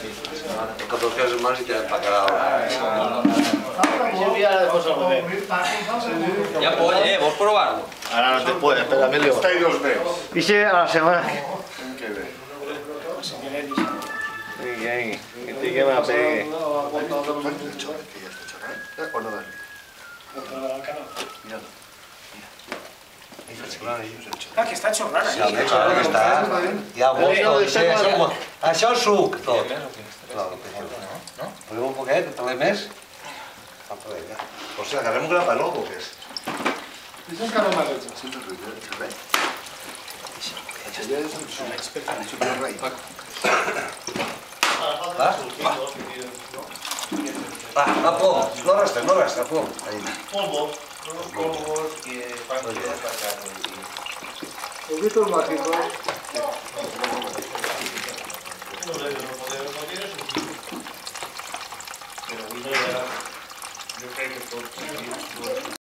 En 14 semanas y te empacará ahora. Ya puede, vos probarlo. Ahora no te puedes, espera, Emilio. Está ahí 2 meses. Hice a la semana. Que ve. Que me la pegue. ¿Cuánto de chorro que ya está chorro? ¿O no dale? Míralo. Ah, que està xorrant Sí, aquí. claro que està. Hi ha molt. Això és suc, tot. Posem un poquet, talem més. O sea, agarrem un grapa lobo, ¿qué es? És encara una leche. Sí, no ruido, ¿es rey? Ella es un super rey. Va, plom. No resta, plom. Polvos, unos polvos que van a sacar. Poquito mágico. No sé, no podría ser. Pero yo creo que por